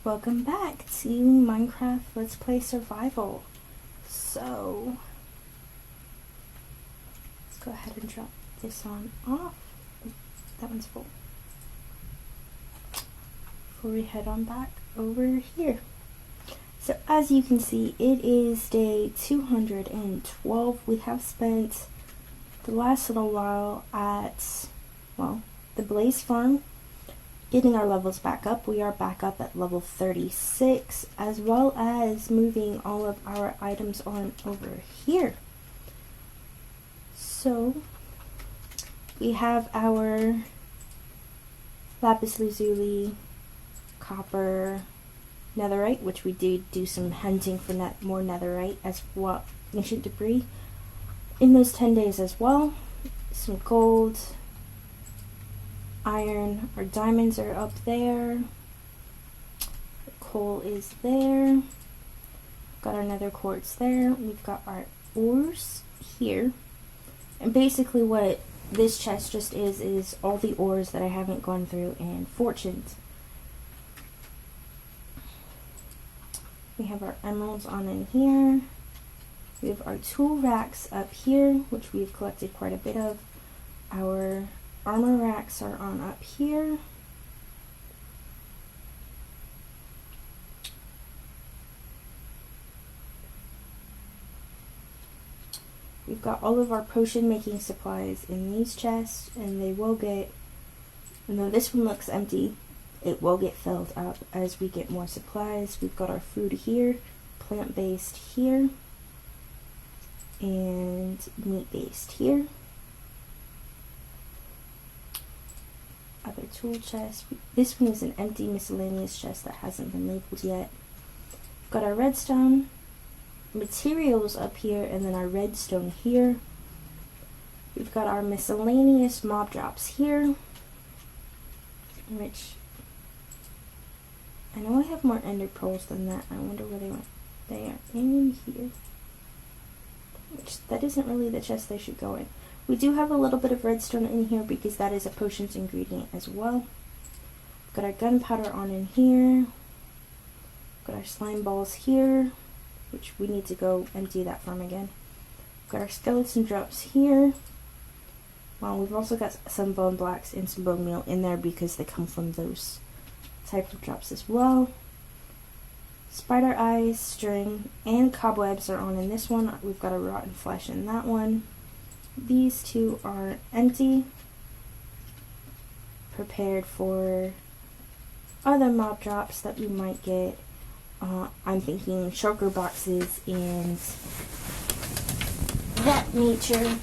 Welcome back to Minecraft Let's Play Survival. So, let's go ahead and drop this on off. That one's full. Before we head on back over here. So as you can see, it is day 212. We have spent the last little while at, well, the Blaze Farm, getting our levels back up. We are back up at level 36, as well as moving all of our items on over here. So we have our lapis lazuli, copper, netherite, which we did do some hunting for more netherite as well, ancient debris in those 10 days as well. Some gold, iron, our diamonds are up there, the coal is there, got our nether quartz there, we've got our ores here, and basically what this chest just is all the ores that I haven't gone through and fortuned. We have our emeralds on in here, we have our tool racks up here, which we've collected quite a bit of, our armor racks are on up here. We've got all of our potion making supplies in these chests, and they will get, though this one looks empty, it will get filled up as we get more supplies. We've got our food here, plant-based here, and meat-based here. Other tool chest. This one is an empty miscellaneous chest that hasn't been labeled yet. We've got our redstone materials up here, and then our redstone here. We've got our miscellaneous mob drops here, which I know I have more ender pearls than that. I wonder where they went. They are in here, which that isn't really the chest they should go in. We do have a little bit of redstone in here because that is a potions ingredient as well. We've got our gunpowder on in here. We've got our slime balls here, which we need to go empty that farm again. We've got our skeleton drops here. Well, we've also got some bone blocks and some bone meal in there because they come from those type of drops as well. Spider eyes, string, and cobwebs are on in this one. We've got a rotten flesh in that one. These two are empty, prepared for other mob drops that we might get. I'm thinking shulker boxes and that nature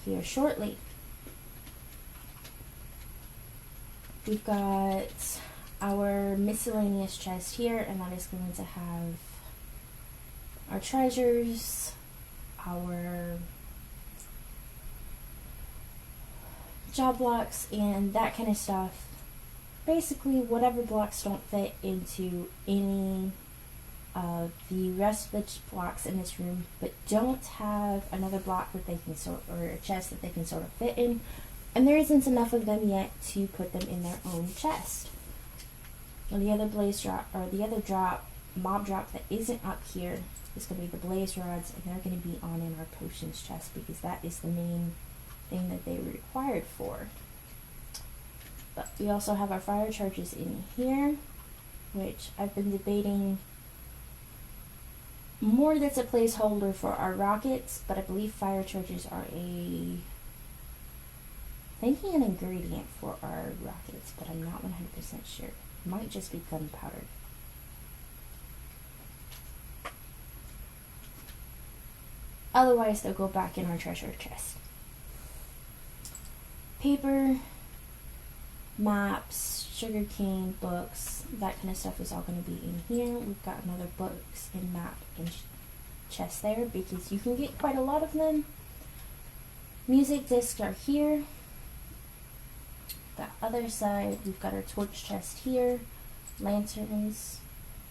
here shortly. We've got our miscellaneous chest here, and that is going to have our treasures, our job blocks, and that kind of stuff. Basically, whatever blocks don't fit into any of the rest of the blocks in this room, but don't have another block that they can or a chest that they can sort of fit in, and there isn't enough of them yet to put them in their own chest. And the other blaze drop, or the other mob drop that isn't up here is going to be the blaze rods, and they're going to be on in our potions chest because that is the main thing that they were required for. But we also have our fire charges in here, which I've been debating more that's a placeholder for our rockets, but I believe fire charges are an ingredient for our rockets, but I'm not 100% sure. It might just be gunpowder. Otherwise, they'll go back in our treasure chest. Paper, maps, sugarcane, books, that kind of stuff is all going to be in here. We've got another books and map and chest there because you can get quite a lot of them. Music discs are here. The other side, we've got our torch chest here. Lanterns.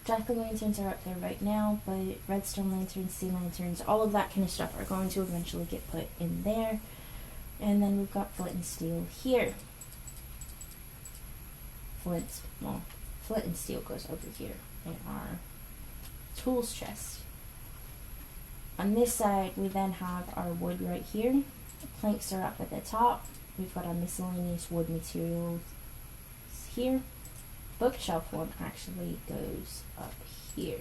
Jack-o'-lanterns are up there right now, but redstone lanterns, sea lanterns, all of that kind of stuff are going to eventually get put in there. And then we've got flint and steel here. flint and steel goes over here in our tools chest. On this side, we then have our wood right here. The planks are up at the top. We've got our miscellaneous wood materials here. Bookshelf one actually goes up here.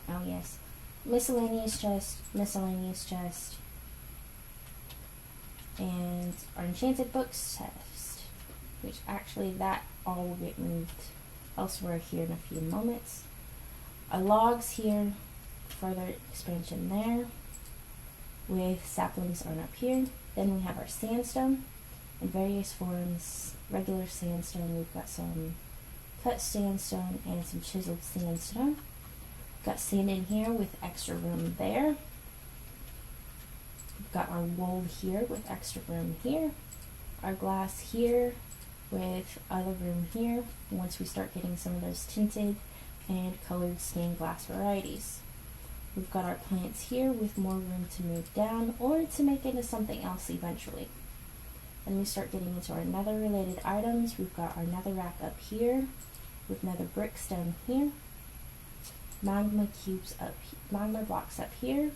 Oh yes, miscellaneous chest, and our enchanted books chest, which actually that all will get moved elsewhere here in a few moments. Our logs here, further expansion there, with saplings on up here. Then we have our sandstone in various forms, regular sandstone, we've got some cut sandstone and some chiseled sandstone. We've got sand in here with extra room there. We've got our wool here with extra room here. Our glass here with other room here once we start getting some of those tinted and colored stained glass varieties. We've got our plants here with more room to move down or to make into something else eventually. Then we start getting into our nether related items. We've got our nether rack up here with nether bricks down here, magma cubes up, magma blocks up here,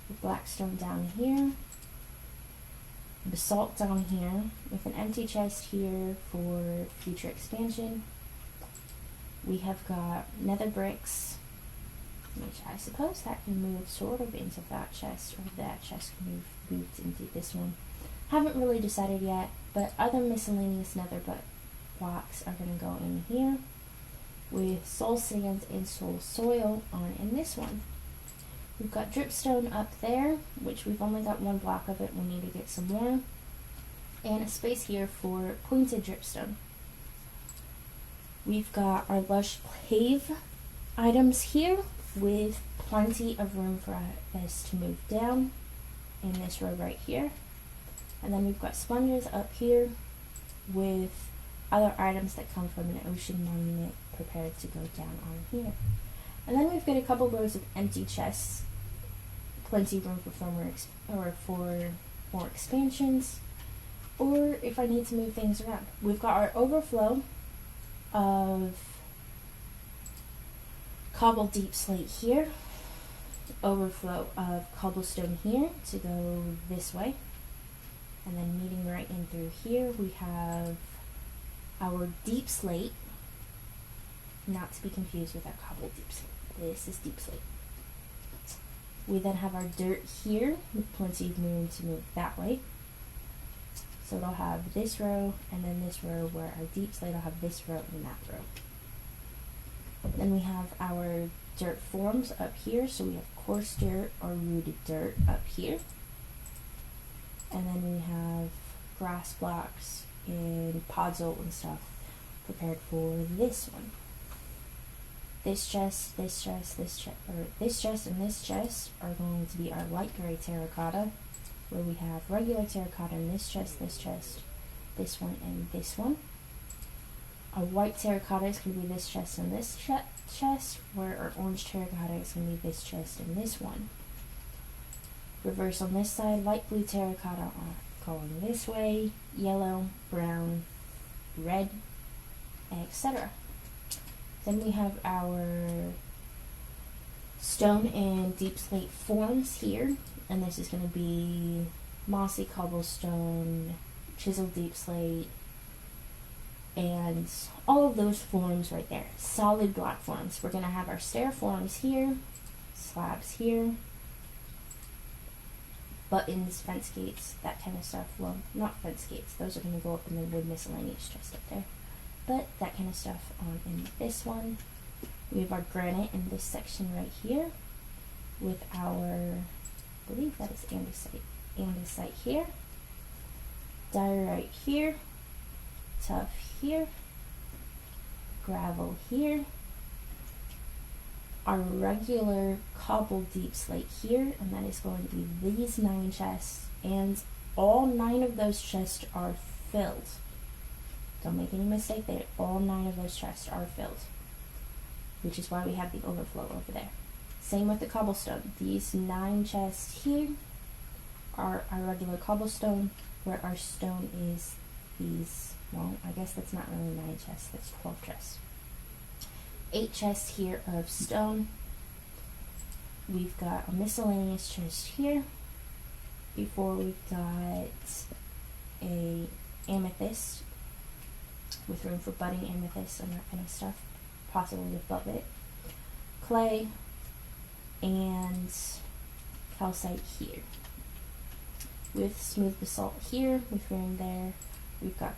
with blackstone down here, basalt down here, with an empty chest here for future expansion. We have got nether bricks, which I suppose that can move sort of into that chest, or that chest can move moved into this one. Haven't really decided yet, but other miscellaneous nether blocks are going to go in here, with soul sand and soul soil on in this one. We've got dripstone up there, which we've only got one block of it, we need to get some more, and a space here for pointed dripstone. We've got our lush pave items here, with plenty of room for us to move down in this row right here. And then we've got sponges up here with other items that come from an ocean monument prepared to go down on here. And then we've got a couple rows of empty chests, plenty of room for more expansions, or if I need to move things around. We've got our overflow of cobble deep slate here, overflow of cobblestone here to go this way, and then meeting right in through here we have our deep slate, not to be confused with our cobble deep slate. This is deep slate. We then have our dirt here with plenty of room to move that way. So it'll have this row and then this row, where our deep slate will have this row and that row. Then we have our dirt forms up here, so we have coarse dirt or rooted dirt up here. And then we have grass blocks and podzol and stuff prepared for this one. This chest, and this chest are going to be our light gray terracotta, where we have regular terracotta in this chest, this one, and this one. Our white terracotta is going to be this chest and this chest, where our orange terracotta is going to be this chest and this one. Reverse on this side, light blue terracotta going this way, yellow, brown, red, etc. Then we have our stone and deep slate forms here, and this is going to be mossy cobblestone, chiseled deep slate, and all of those forms right there, solid block forms. We're going to have our stair forms here, slabs here, buttons, fence gates, that kind of stuff. Well, not fence gates, those are going to go up in the wood miscellaneous chest up there, but that kind of stuff on in this one. We have our granite in this section right here, with our, I believe that is andesite here, diorite here, tuff here, gravel here, our regular cobble deep slate here, and that is going to be these 9 chests, and all 9 of those chests are filled. Don't make any mistake there, all 9 of those chests are filled, which is why we have the overflow over there. Same with the cobblestone. These 9 chests here are our regular cobblestone. where our stone is these, well, I guess that's not really 9 chests, that's 12 chests. 8 chests here of stone. We've got a miscellaneous chest here. Before we've got a amethyst with room for budding amethyst and that kind of stuff, possibly above it. Clay and calcite here. With smooth basalt here, with room there. We've got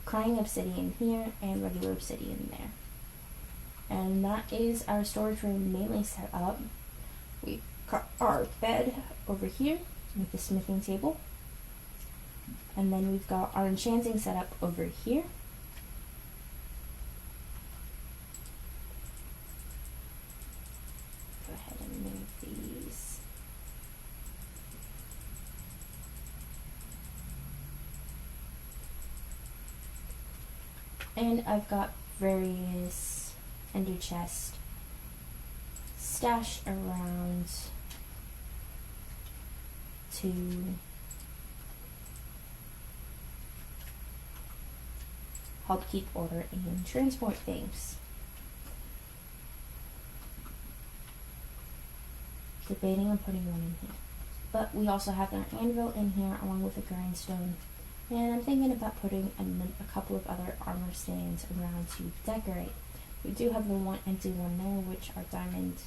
crying obsidian here and regular obsidian there. And that is our storage room mainly set up. We've got our bed over here with the smithing table. And then we've got our enchanting setup over here. Go ahead and move these. And I've got various ender chest stashed around to help keep order and transport things. Debating on putting one in here. But we also have our anvil in here along with a grindstone. And I'm thinking about putting a couple of other armor stands around to decorate. We do have the one empty one there, which our diamond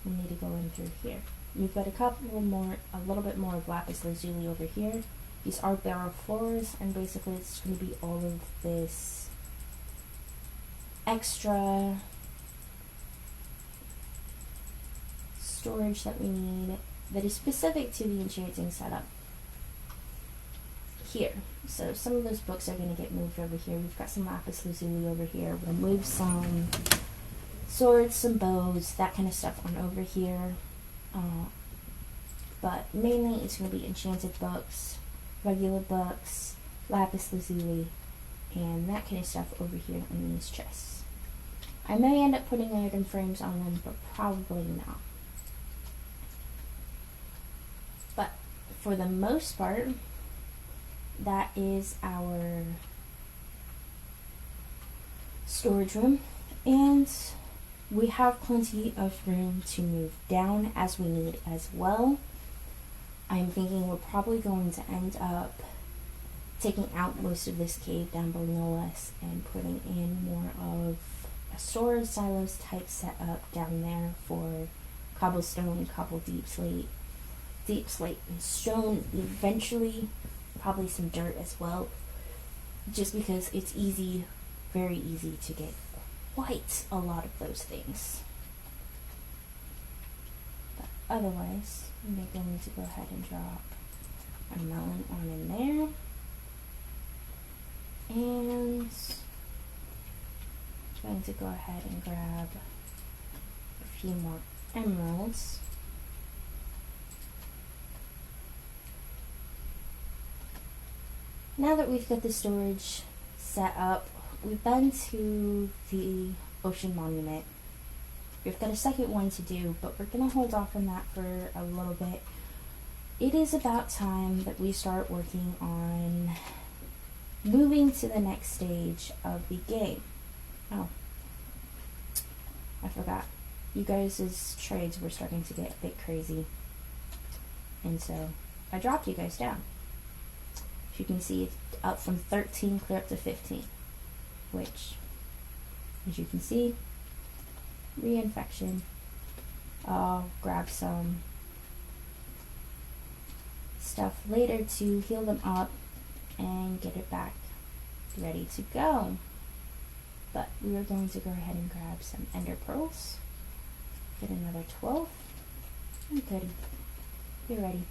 will need to go in through here. We've got a little bit more of lapis lazuli over here. These are barrel floors, and basically it's going to be all of this extra storage that we need that is specific to the enchanting setup here. So some of those books are going to get moved over here. We've got some lapis lazuli over here. We'll move some swords, some bows, that kind of stuff on over here. But mainly it's going to be enchanted books, regular books, lapis lazuli, and that kind of stuff over here in these chests. I may end up putting item frames on them, but probably not. But for the most part, that is our storage room, and we have plenty of room to move down as we need as well. I'm thinking we're probably going to end up taking out most of this cave down below us and putting in more of a storage silos type setup down there for cobblestone, deep slate and stone, eventually probably some dirt as well, just because it's easy, very easy to get quite a lot of those things. But otherwise, I'm going to go ahead and drop a melon on in there, and I'm going to go ahead and grab a few more emeralds. Now that we've got the storage set up, we've been to the ocean monument. We've got a second one to do, but we're going to hold off on that for a little bit. It is about time that we start working on moving to the next stage of the game. Oh, I forgot. You guys' trades were starting to get a bit crazy, and so I dropped you guys down. You can see it's up from 13 clear up to 15, which, as you can see, reinfection. I'll grab some stuff later to heal them up and get it back ready to go. But we are going to go ahead and grab some ender pearls, get another 12, and 30. You're ready.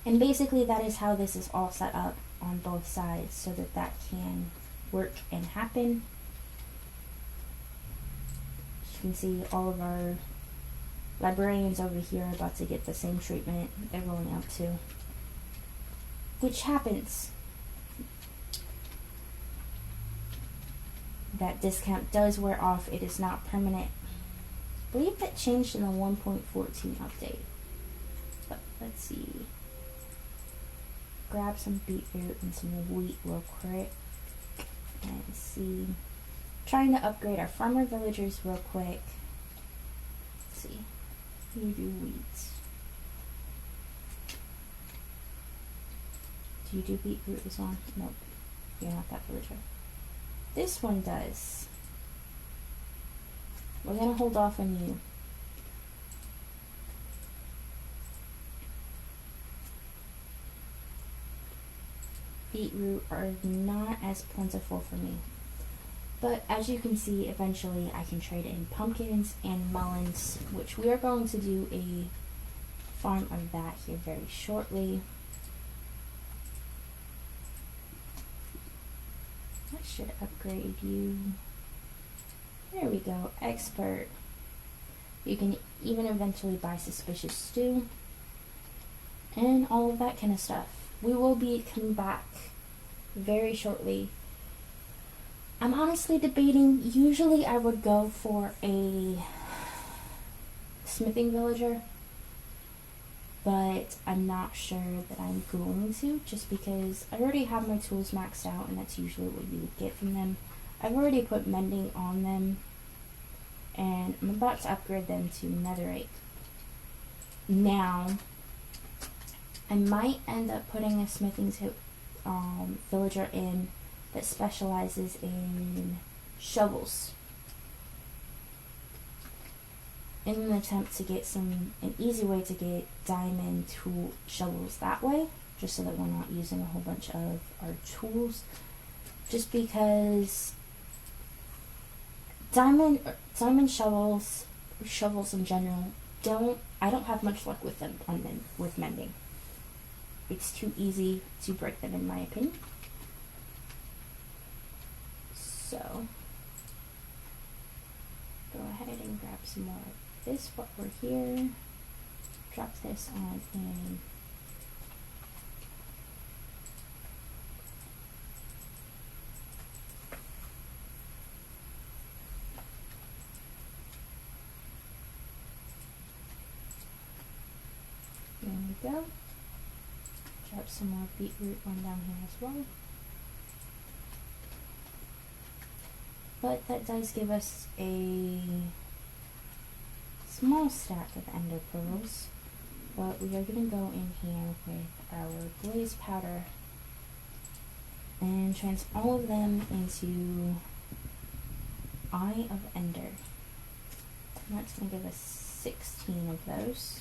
And basically that is how this is all set up on both sides so that that can work and happen. As you can see, all of our librarians over here are about to get the same treatment they're rolling out to, which happens. That discount does wear off. It is not permanent. I believe that changed in the 1.14 update. But let's see. Grab some beetroot and some wheat real quick. And see. Trying to upgrade our farmer villagers real quick. Let's see. You do wheat. Do you do beetroot as well? Nope. You're not that villager. This one does. We're gonna hold off on you. Beetroot are not as plentiful for me. But as you can see, eventually I can trade in pumpkins and melons, which we are going to do a farm of that here very shortly. I should upgrade you. There we go, expert. You can even eventually buy suspicious stew and all of that kind of stuff. We will be coming back very shortly. I'm honestly debating, usually I would go for a smithing villager, but I'm not sure that I'm going to, just because I already have my tools maxed out, and that's usually what you would get from them. I've already put mending on them, and I'm about to upgrade them to netherite. Now, I might end up putting a smithing villager in that specializes in shovels, in an attempt to get an easy way to get diamond tool shovels that way, just so that we're not using a whole bunch of our tools, just because diamond shovels in general, I don't have much luck with them with mending. It's too easy to break them, in my opinion. So, go ahead and grab some more of this while we're here. Drop this on in. There we go. Drop some more beetroot on down here as well. But that does give us a small stack of ender pearls. But we are going to go in here with our blaze powder and transform all of them into Eye of Ender. And that's going to give us 16 of those.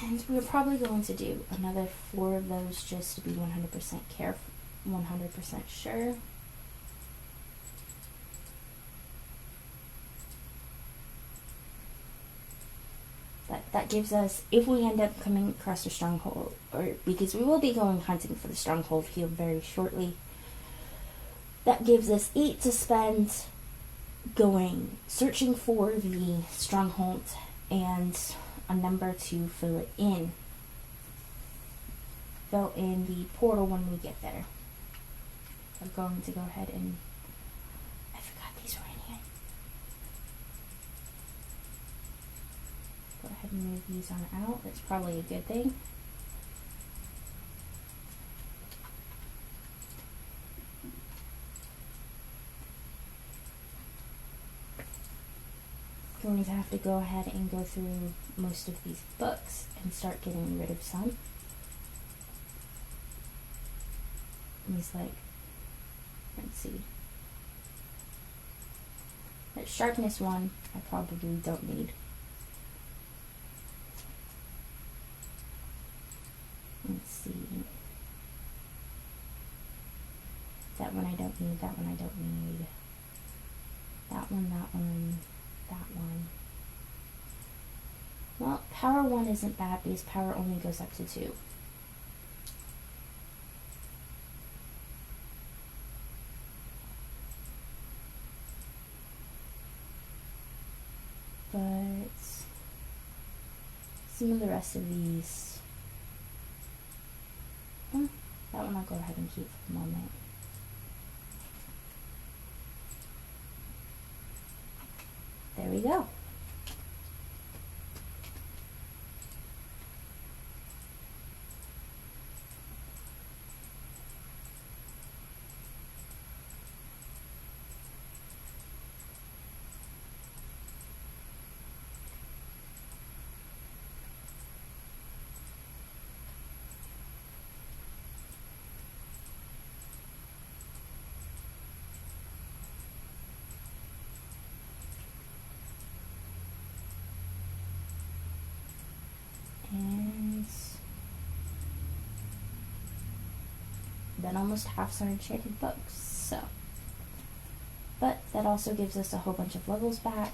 And we're probably going to do another 4 of those just to be 100% careful, 100% sure. But that gives us, if we end up coming across a stronghold, or because we will be going hunting for the stronghold here very shortly, that gives us 8 to spend going searching for the stronghold and a number to fill it in. Fill in the portal when we get there. I'm going to go ahead and I forgot these were in here. Go ahead and move these on out. That's probably a good thing. Going to have to go ahead and go through most of these books and start getting rid of some. He's like, let's see. That sharpness one, I probably don't need. Let's see. That one I don't need, that one I don't need. That one, that one. That one. Well, power 1 isn't bad because power only goes up to 2. But some of the rest of these, that one I'll go ahead and keep for the moment. There we go. And that almost halves our enchanted books. So, but that also gives us a whole bunch of levels back.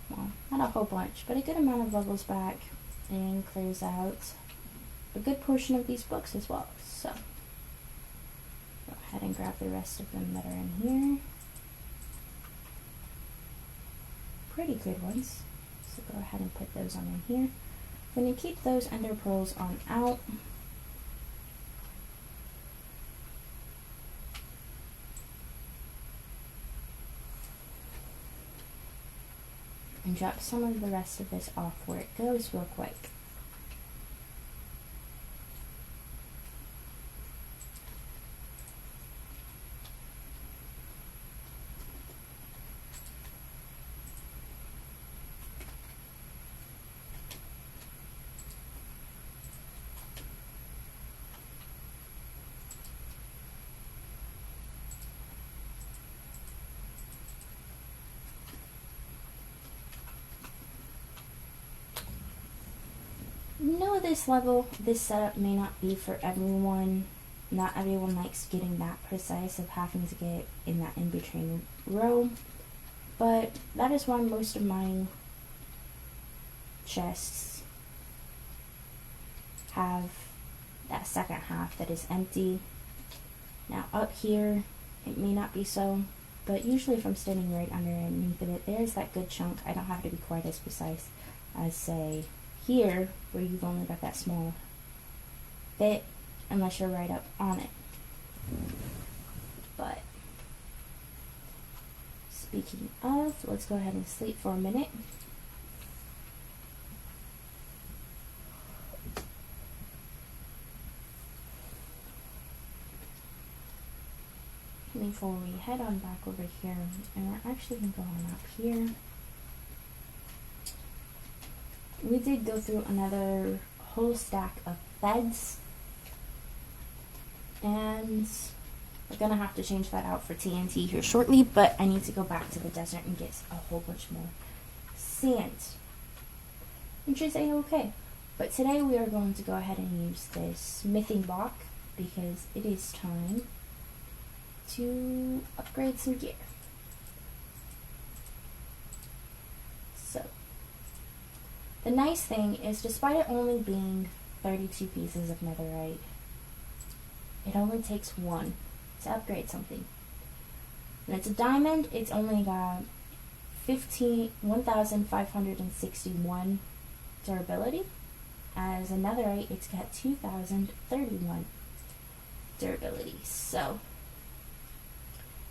Well, not a whole bunch, but a good amount of levels back, and clears out a good portion of these books as well. So, go ahead and grab the rest of them that are in here. Pretty good ones. So go ahead and put those on in here. Then you keep those ender pearls on out. And drop some of the rest of this off where it goes real quick. No, this level, this setup may not be for everyone. Not everyone likes getting that precise of having to get in that in-between row, but that is why most of my chests have that second half that is empty. Now up here, it may not be so, but usually if I'm standing right underneath of it, there's that good chunk. I don't have to be quite as precise as, say, here, where you've only got that small bit, unless you're right up on it. But speaking of, let's go ahead and sleep for a minute. Before we head on back over here, and we're actually going to go on up here. We did go through another whole stack of beds, and we're gonna have to change that out for TNT here shortly, but I need to go back to the desert and get a whole bunch more sand, which is a-okay. But today we are going to go ahead and use this smithing block because it is time to upgrade some gear. So, the nice thing is, despite it only being 32 pieces of netherite, it only takes one to upgrade something. And it's a diamond, it's only got 1,561 durability. As a netherite, it's got 2,031 durability. So,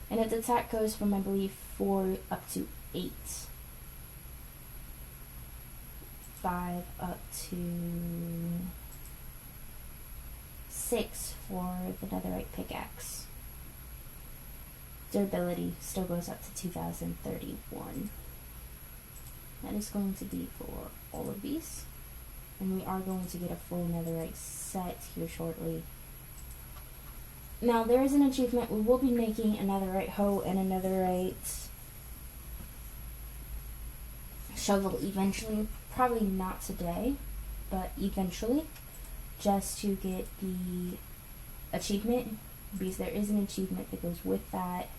and its attack goes from, I believe, 4 up to 8. 5 up to 6 for the netherite pickaxe. Durability still goes up to 2,031. That is going to be for all of these. And we are going to get a full netherite set here shortly. Now, there is an achievement. We will be making a netherite hoe and a netherite shovel eventually. Probably not today, but eventually, just to get the achievement, because there is an achievement that goes with that.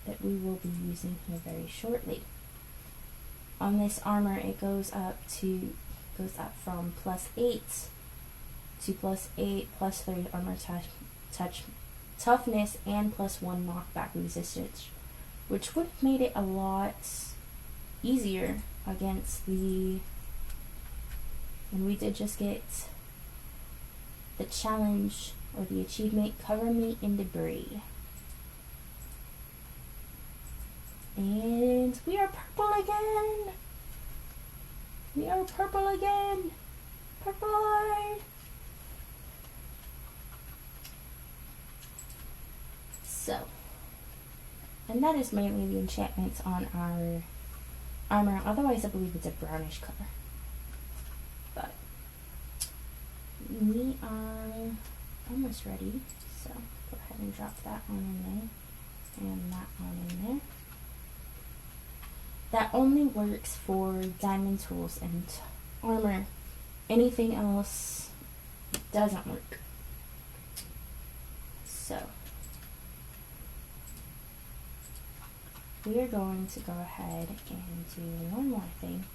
That we will be using here very shortly. On this armor, it goes up from +8 to +8, +3 armor toughness, and +1 knockback resistance, which would have made it a lot easier against the, and we did just get the challenge or the achievement, cover me in debris. And we are purple again! We are purple again! Purple! So, and that is mainly the enchantments on our armor. Otherwise, I believe it's a brownish color. But we are almost ready. So, go ahead and drop that on in there. And that one in there. That only works for diamond tools and armor. Anything else doesn't work. So we are going to go ahead and do one more thing.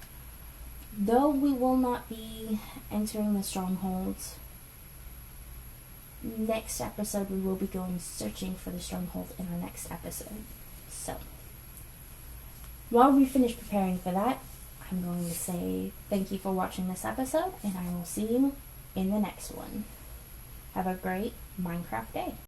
Though we will not be entering the strongholds, next episode we will be going searching for the stronghold in our next episode. So while we finish preparing for that, I'm going to say thank you for watching this episode, and I will see you in the next one. Have a great Minecraft day.